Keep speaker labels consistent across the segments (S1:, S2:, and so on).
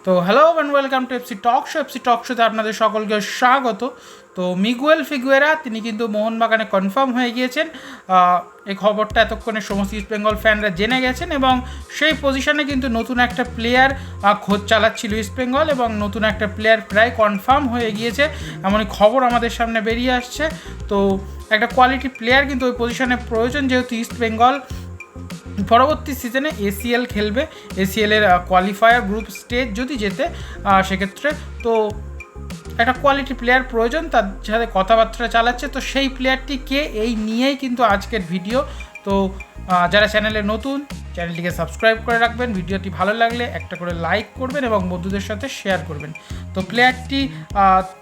S1: তো hello and welcome to FC talk show. FC talk শোতে আপনাদের সকলকে স্বাগত। তো মিগুয়েল ফিগুয়েরা তিনি কিন্তু মোহনবাগানে কনফার্ম হয়ে গিয়েছেন। এই খবরটা এতক্ষণে সমস্ত ইস্ট বেঙ্গল ফ্যানরা জেনে গেছেন এবং সেই পজিশনে কিন্তু নতুন একটা প্লেয়ার খোঁজ চালাচ্ছিল ইস্ট বেঙ্গল এবং নতুন একটা প্লেয়ার প্রায় কনফার্ম হয়ে গিয়েছে এমনই খবর আমাদের সামনে বেরিয়ে আসছে। তো একটা কোয়ালিটি প্লেয়ার কিন্তু ওই পজিশনে প্রয়োজন, যেহেতু ইস্ট বেঙ্গল পরবর্তী সিজনে এসিএল খেলবে। এসিএলের কোয়ালিফায়ার গ্রুপ স্টেজ যদি যেতে সেক্ষেত্রে তো একটা কোয়ালিটি প্লেয়ার প্রয়োজন, তার সাথে কথাবার্তা চালাচ্ছে। তো সেই প্লেয়ারটি কে, এই নিয়েই কিন্তু আজকের ভিডিও। তো যারা চ্যানেলে নতুন, চ্যানেলটিকে সাবস্ক্রাইব করে রাখবেন, ভিডিওটি ভালো লাগলে একটা করে লাইক করবেন এবং বন্ধুদের সাথে শেয়ার করবেন। তো প্লেয়ারটি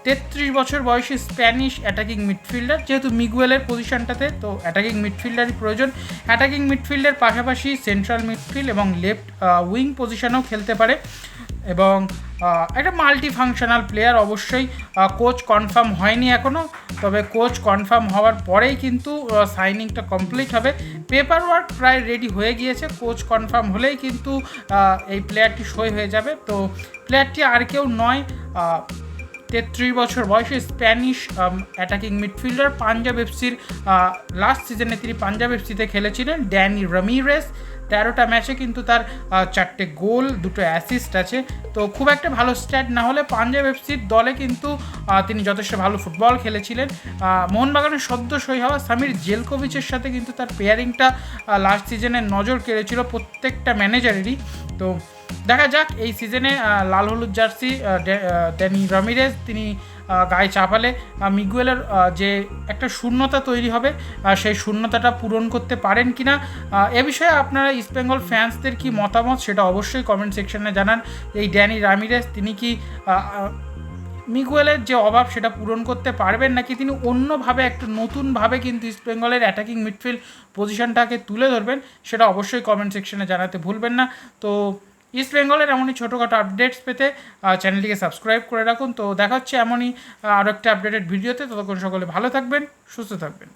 S1: 33 বছর বয়সী স্প্যানিশ অ্যাটাকিং মিডফিল্ডার। যেহেতু মিগুয়েলের পজিশনটাতে তো অ্যাটাকিং মিডফিল্ডারই প্রয়োজন। অ্যাটাকিং মিডফিল্ডের পাশাপাশি সেন্ট্রাল মিডফিল্ড এবং লেফট উইং পজিশনেও খেলতে পারে এবং একটা মাল্টি ফাংশনাল প্লেয়ার। অবশ্যই কোচ কনফার্ম হয়নি এখনও, তবে কোচ কনফার্ম হওয়ার পরেই কিন্তু সাইনিংটা কমপ্লিট হবে। পেপার ওয়ার্ক প্রায় রেডি হয়ে গিয়েছে, কোচ কনফার্ম হলেই কিন্তু এই প্লেয়ারটি সই হয়ে যাবে। তো প্লেয়ারটি আর কেউ নয়, 33 বছর বয়সে স্প্যানিশ অ্যাটাকিং মিডফিল্ডার। পাঞ্জাব এফসির লাস্ট সিজনে তিনি পাঞ্জাব এফসিতে খেলেছিলেন। ড্যানি রামিরেস 13টা ম্যাচে কিন্তু তার 4টে গোল, 2টো অ্যাসিস্ট আছে। তো খুব একটা ভালো স্ট্যাট না হলে পাঞ্জাব এফসির দলে কিন্তু তিনি যথেষ্ট ভালো ফুটবল খেলেছিলেন। মোহনবাগানের সদ্য সই হওয়া সামির জেলকোভিচের সাথে কিন্তু তার পেয়ারিংটা লাস্ট সিজনে নজর কেড়েছিল প্রত্যেকটা ম্যানেজারেরই। তো দেখা যাক এই সিজনে লাল হলুদ জার্সি ড্যানি রামিরেস তিনি গায়ে চাপালে মিগুয়েলের যে একটা শূন্যতা তৈরি হবে সেই শূন্যতাটা পূরণ করতে পারেন কিনা, এ বিষয়ে আপনারা ইস্ট বেঙ্গল ফ্যান্সদের কি মতামত সেটা অবশ্যই কমেন্ট সেকশনে জানান। এই ড্যানি রামিরেস তিনি কি মিগুয়েলের যে অভাব সেটা পূরণ করতে পারবেন, নাকি তিনি অন্যভাবে একটা নতুনভাবে কিন্তু ইস্ট বেঙ্গলের অ্যাটাকিং মিডফিল্ড পজিশনটাকে তুলে ধরবেন, সেটা অবশ্যই কমেন্ট সেকশনে জানাতে ভুলবেন না। তো ইস্ট বেঙ্গলের এমনই ছোটোখাটো আপডেটস পেতে চ্যানেলটিকে সাবস্ক্রাইব করে রাখুন। তো দেখা হচ্ছে এমনই আরও একটা আপডেটেড ভিডিওতে। ততক্ষণ সকলে ভালো থাকবেন, সুস্থ থাকবেন।